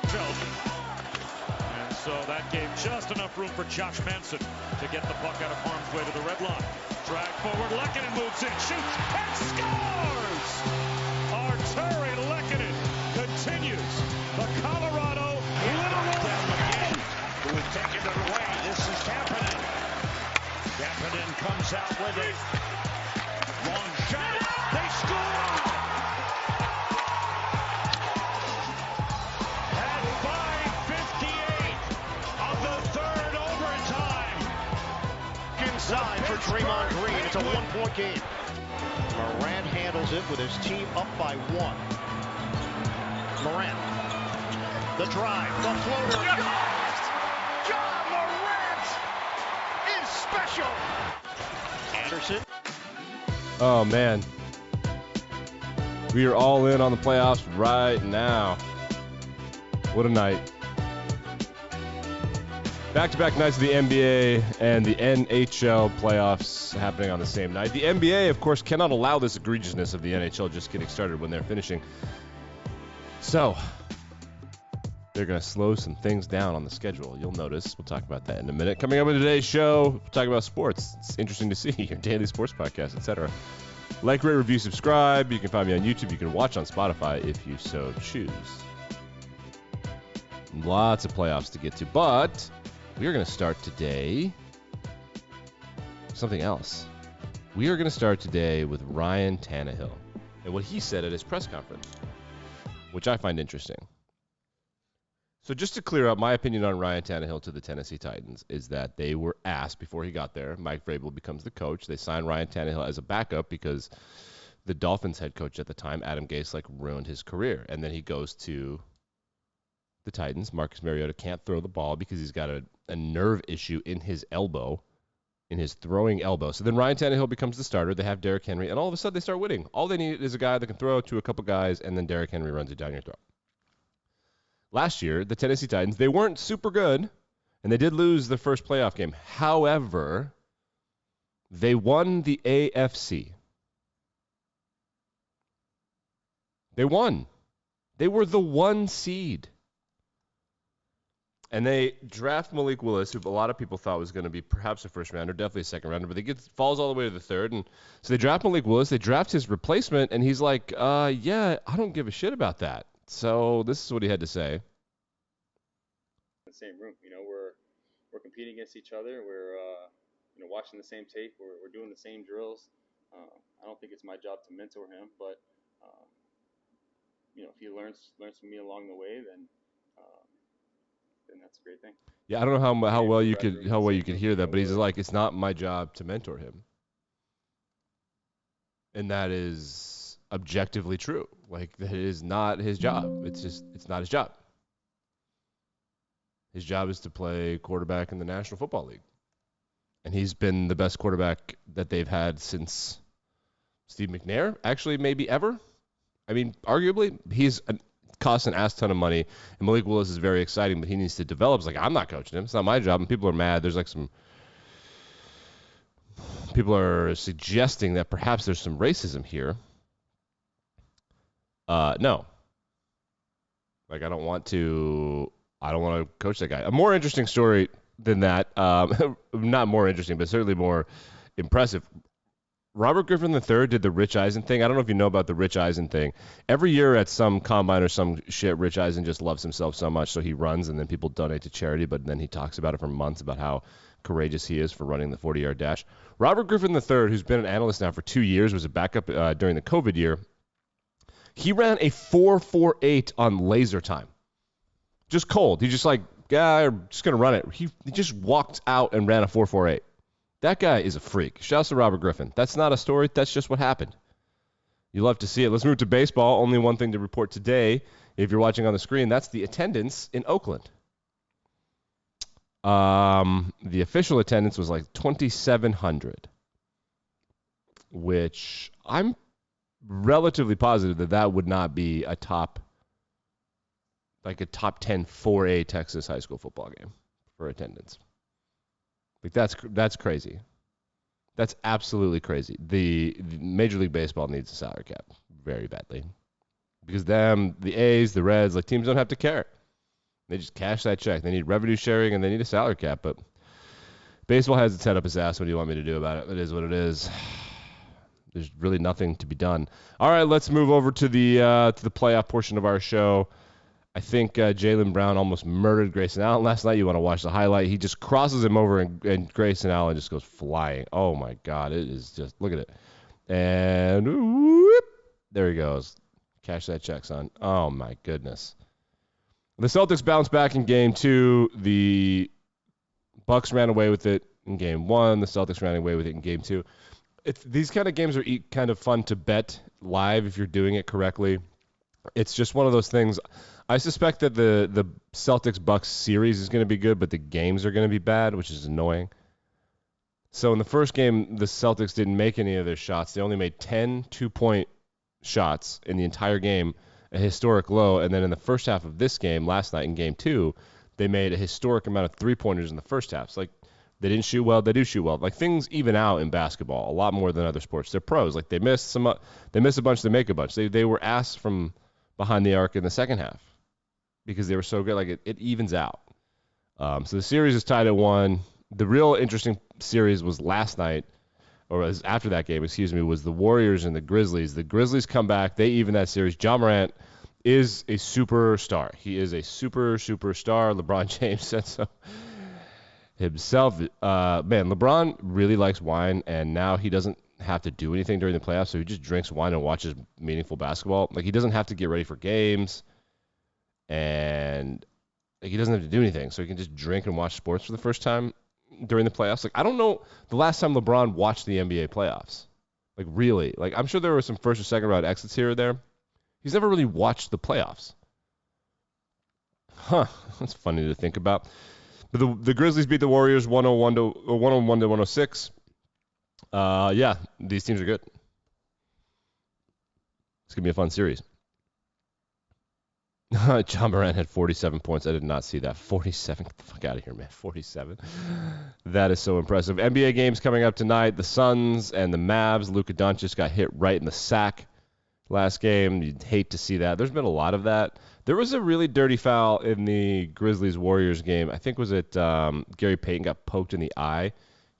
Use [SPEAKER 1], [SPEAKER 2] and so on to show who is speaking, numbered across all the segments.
[SPEAKER 1] Seinfeld. And so that gave just enough room for Josh Manson to get the puck out of harm's way to the red line. Drag forward, Lehkonen moves in, shoots, and scores! Arturi Lehkonen continues the Colorado literal
[SPEAKER 2] who has taken it away. This is Kapanen. Kapanen comes out with it. Long shot. They score! At 5:58 of the third overtime.
[SPEAKER 3] Inside for Draymond Green. It's a one-point game. Morant handles it with his team up by 1. Morant. The drive. The floater. Yes! John Morant is special. Anderson.
[SPEAKER 4] Oh, man. We are all in on the playoffs right now. What a night. Back-to-back nights of the NBA and the NHL playoffs happening on the same night. The NBA, of course, cannot allow this egregiousness of the NHL just getting started when they're finishing. So, they're going to slow some things down on the schedule. You'll notice. We'll talk about that in a minute. Coming up in today's show, we'll talk about sports. It's interesting to see your daily sports podcast, etc. Like, rate, review, subscribe. You can find me on YouTube. You can watch on Spotify if you so choose. Lots of playoffs to get to, but we are going to start today something else. We are going to start today with Ryan Tannehill and what he said at his press conference, which I find interesting. So just to clear up, my opinion on Ryan Tannehill to the Tennessee Titans is that they were asked before he got there. Mike Vrabel becomes the coach. They signed Ryan Tannehill as a backup because the Dolphins head coach at the time, Adam Gase, ruined his career. And then he goes to the Titans. Marcus Mariota can't throw the ball because he's got a nerve issue in his elbow, in his throwing elbow. So then Ryan Tannehill becomes the starter. They have Derrick Henry, and all of a sudden they start winning. All they need is a guy that can throw to a couple guys, and then Derrick Henry runs it down your throat. Last year, the Tennessee Titans, they weren't super good, and they did lose the first playoff game. However, they won the AFC. They won. They were the 1 seed. And they draft Malik Willis, who a lot of people thought was going to be perhaps a first rounder, definitely a second rounder, but falls all the way to the third. And so they draft Malik Willis. They draft his replacement, and he's like, yeah, I don't give a shit about that. So this is what he had to say.
[SPEAKER 5] The same room, we're competing against each other. We're watching the same tape. We're doing the same drills. I don't think it's my job to mentor him, but if he learns from me along the way, then that's a great thing. Yeah,
[SPEAKER 4] I don't know how well you could hear that, but he's like, it's not my job to mentor him, and that is objectively true. That is not his job. It's not his job. His job is to play quarterback in the National Football League, and he's been the best quarterback that they've had since Steve McNair, actually maybe ever. I mean, arguably, he's costs an ass ton of money, and Malik Willis is very exciting, but he needs to develop. It's I'm not coaching him. It's not my job, and people are mad. There's some people are suggesting that perhaps there's some racism here. No. I don't want to coach that guy. A more interesting story than that, not more interesting, but certainly more impressive. Robert Griffin III did the Rich Eisen thing. I don't know if you know about the Rich Eisen thing. Every year at some combine or some shit, Rich Eisen just loves himself so much, so he runs, and then people donate to charity, but then he talks about it for months about how courageous he is for running the 40-yard dash. Robert Griffin III, who's been an analyst now for 2 years, was a backup during the COVID year. He ran a 4.48 on laser time. Just cold. He just I'm just going to run it. He just walked out and ran a 4.48. That guy is a freak. Shouts to Robert Griffin. That's not a story. That's just what happened. You love to see it. Let's move to baseball. Only one thing to report today, if you're watching on the screen. That's the attendance in Oakland. The official attendance was 2,700, which I'm relatively positive that would not be a top 10 4A Texas high school football game for attendance. That's crazy. That's absolutely crazy. The Major League Baseball needs a salary cap very badly because the A's, the Reds, teams don't have to care. They just cash that check. They need revenue sharing and they need a salary cap. But baseball has its head up its ass. What do you want me to do about it? It is what it is. There's really nothing to be done. All right, let's move over to the playoff portion of our show. I think Jaylen Brown almost murdered Grayson Allen last night. You want to watch the highlight. He just crosses him over, and Grayson Allen just goes flying. Oh, my God. It is just – look at it. And whoop, there he goes. Cash that check, son. Oh, my goodness. The Celtics bounced back in Game 2. The Bucks ran away with it in Game 1. The Celtics ran away with it in Game 2. These kind of games are kind of fun to bet live if you're doing it correctly. It's just one of those things. I suspect that the Celtics-Bucks series is going to be good, but the games are going to be bad, which is annoying. So in the first game, the Celtics didn't make any of their shots. They only made 10 two-point shots in the entire game, a historic low. And then in the first half of this game, last night in Game 2, they made a historic amount of three-pointers in the first half. It's like they didn't shoot well. They do shoot well. Like things even out in basketball a lot more than other sports. They're pros. Like they miss a bunch, they make a bunch. They were ass from behind the arc in the second half because they were so good. Like it evens out. So the series is tied at 1. The real interesting series was last night, or was after that game, was the Warriors and the Grizzlies. The Grizzlies come back. They even that series. Ja Morant is a superstar. He is a superstar. LeBron James said so himself. Man, LeBron really likes wine, and now he doesn't have to do anything during the playoffs, so he just drinks wine and watches meaningful basketball. Like, he doesn't have to get ready for games, and like, he doesn't have to do anything, so he can just drink and watch sports for the first time during the playoffs. Like, I don't know the last time LeBron watched the NBA playoffs. Like, really. Like, I'm sure there were some first or second round exits here or there. He's never really watched the playoffs. Huh. That's funny to think about. But the Grizzlies beat the Warriors 101 to 106. Yeah, these teams are good. It's going to be a fun series. Ja Morant had 47 points. I did not see that. 47. Get the fuck out of here, man. 47. That is so impressive. NBA games coming up tonight. The Suns and the Mavs. Luka Doncic got hit right in the sack last game. You'd hate to see that. There's been a lot of that. There was a really dirty foul in the Grizzlies-Warriors game. I think was it Gary Payton got poked in the eye.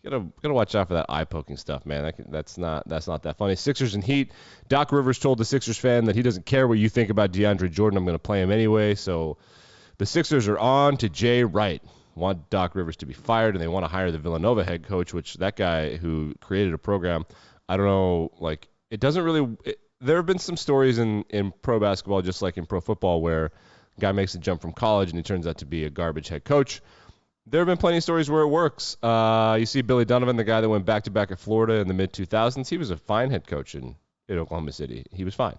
[SPEAKER 4] You gotta watch out for that eye-poking stuff, man. That's not that funny. Sixers and Heat. Doc Rivers told the Sixers fan that he doesn't care what you think about DeAndre Jordan. I'm going to play him anyway. So the Sixers are on to Jay Wright. Want Doc Rivers to be fired, and they want to hire the Villanova head coach, which that guy who created a program, I don't know, like, it doesn't really there have been some stories in pro basketball, just like in pro football, where a guy makes a jump from college and he turns out to be a garbage head coach. There have been plenty of stories where it works. You see Billy Donovan, the guy that went back-to-back at Florida in the mid-2000s. He was a fine head coach in Oklahoma City. He was fine.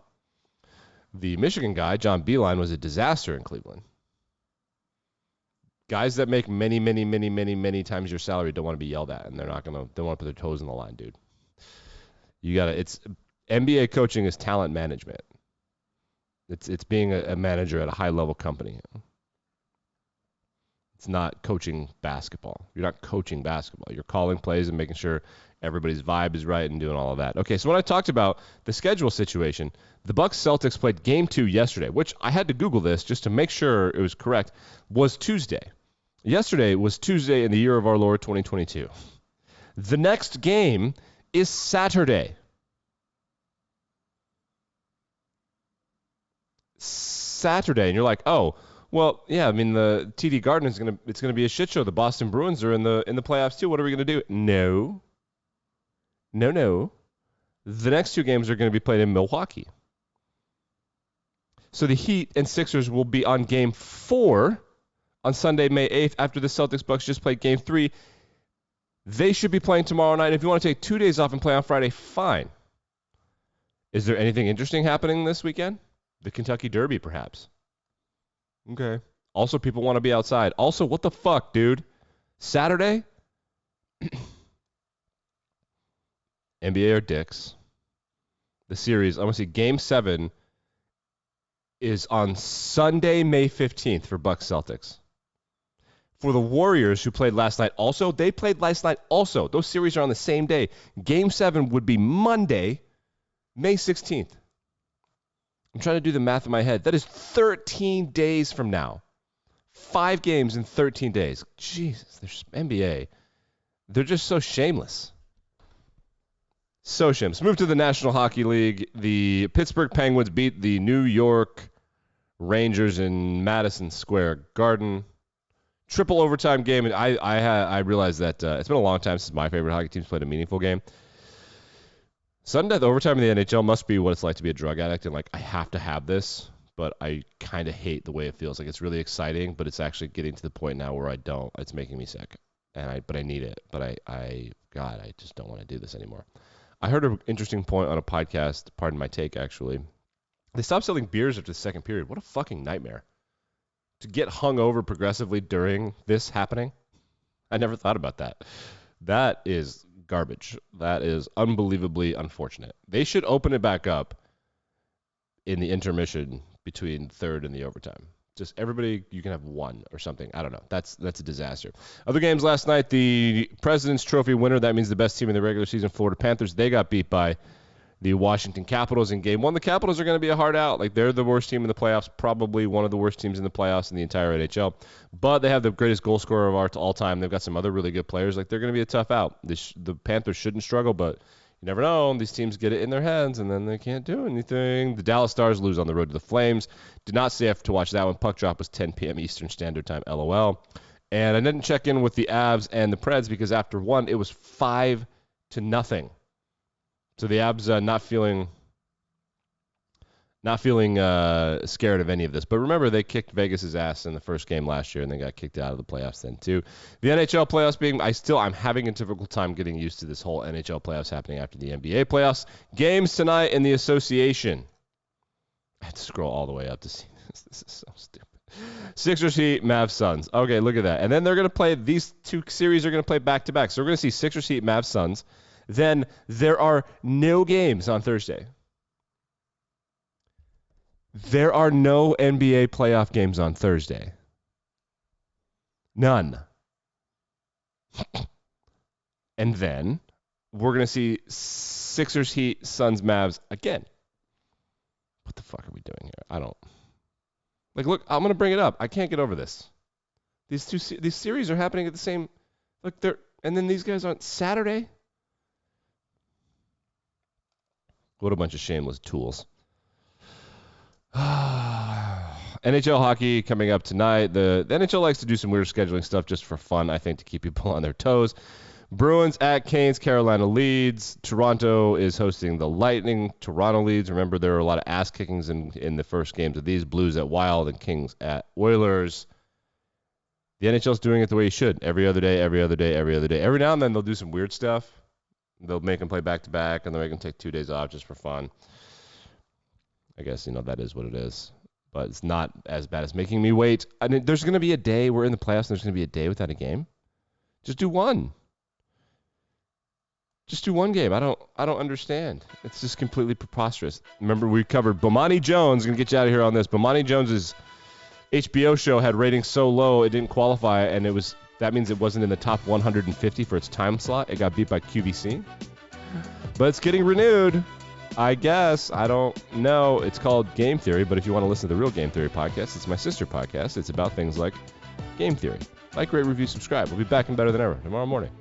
[SPEAKER 4] The Michigan guy, John Beilein, was a disaster in Cleveland. Guys that make many, many, many, many, many times your salary don't want to be yelled at, and they want to put their toes in the line, dude. It's NBA coaching is talent management. It's being a manager at a high-level company. It's not coaching basketball. You're not coaching basketball. You're calling plays and making sure everybody's vibe is right and doing all of that. Okay, so when I talked about the schedule situation, the Bucks-Celtics played Game 2 yesterday, which I had to Google this just to make sure it was correct, was Tuesday. Yesterday was Tuesday in the year of our Lord 2022. The next game is Saturday. Saturday, and you're like, oh, well, yeah, I mean, the TD Garden it's gonna be a shit show. The Boston Bruins are in the playoffs too. What are we gonna do? No. The next two games are going to be played in Milwaukee. So the Heat and Sixers will be on Game 4 on Sunday, May 8th, after the Celtics-Bucks just played Game 3. They should be playing tomorrow night. If you want to take 2 days off and play on Friday, fine. Is there anything interesting happening this weekend? The Kentucky Derby, perhaps. Okay. Also, people want to be outside. Also, what the fuck, dude? Saturday? NBA are dicks. The series, I want to see Game 7 is on Sunday, May 15th for Bucks Celtics. For the Warriors, who played last night also, they played last night also. Those series are on the same day. Game 7 would be Monday, May 16th. I'm trying to do the math in my head. That is 13 days from now. 5 games in 13 days. Jesus, NBA. They're just so shameless. So shameless. Move to the National Hockey League. The Pittsburgh Penguins beat the New York Rangers in Madison Square Garden. Triple overtime game. And I realized that it's been a long time since my favorite hockey team's played a meaningful game. Sudden death overtime in the NHL must be what it's like to be a drug addict, and like I have to have this, but I kind of hate the way it feels. Like it's really exciting, but it's actually getting to the point now where I don't. It's making me sick, but I need it. But I just don't want to do this anymore. I heard an interesting point on a podcast. Pardon my take, actually. They stopped selling beers after the second period. What a fucking nightmare. To get hungover progressively during this happening, I never thought about that. That is garbage. That is unbelievably unfortunate. They should open it back up in the intermission between third and the overtime. Just everybody, you can have one or something. I don't know. That's a disaster. Other games last night, the President's Trophy winner, that means the best team in the regular season, Florida Panthers, they got beat by the Washington Capitals in game 1. The Capitals are going to be a hard out. Like, they're the worst team in the playoffs, probably one of the worst teams in the playoffs in the entire NHL. But they have the greatest goal scorer of all time. They've got some other really good players. Like, they're going to be a tough out. The Panthers shouldn't struggle, but you never know. These teams get it in their heads, and then they can't do anything. The Dallas Stars lose on the road to the Flames. Did not stay after to watch that one. Puck drop was 10 p.m. Eastern Standard Time, LOL. And I didn't check in with the Avs and the Preds because after one, it was 5-0. So the Avs not feeling scared of any of this. But remember, they kicked Vegas' ass in the first game last year, and they got kicked out of the playoffs then too. The NHL playoffs I'm having a difficult time getting used to this whole NHL playoffs happening after the NBA playoffs. Games tonight in the association. I had to scroll all the way up to see this. This is so stupid. Sixers Heat, Mavs Suns. Okay, look at that. And then they're going to play, these two series are going to play back-to-back. So we're going to see Sixers Heat, Mavs Suns. Then there are no games on Thursday. There are no NBA playoff games on Thursday. None. And then we're going to see Sixers, Heat, Suns, Mavs again. What the fuck are we doing here? I don't. Like, look, I'm going to bring it up. I can't get over this. These series are happening at the same. Look, and then these guys on Saturday. What a bunch of shameless tools. NHL hockey coming up tonight. The NHL likes to do some weird scheduling stuff just for fun, I think, to keep people on their toes. Bruins at Canes. Carolina leads. Toronto is hosting the Lightning. Toronto leads. Remember, there are a lot of ass kickings in the first games of these. Blues at Wild and Kings at Oilers. The NHL's doing it the way you should. Every other day, every other day, every other day. Every now and then they'll do some weird stuff. They'll make them play back-to-back, and they'll make them take 2 days off just for fun. I guess, that is what it is. But it's not as bad as making me wait. I mean, there's going to be a day, we're in the playoffs, and there's going to be a day without a game. Just do one. Just do one game. I don't understand. It's just completely preposterous. Remember, we covered Bomani Jones. I'm going to get you out of here on this. Bomani Jones's HBO show had ratings so low it didn't qualify, and that means it wasn't in the top 150 for its time slot. It got beat by QVC. But it's getting renewed, I guess. I don't know. It's called Game Theory, but if you want to listen to the real Game Theory podcast, it's my sister podcast. It's about things like game theory. Like, rate, review, subscribe. We'll be back and better than ever tomorrow morning.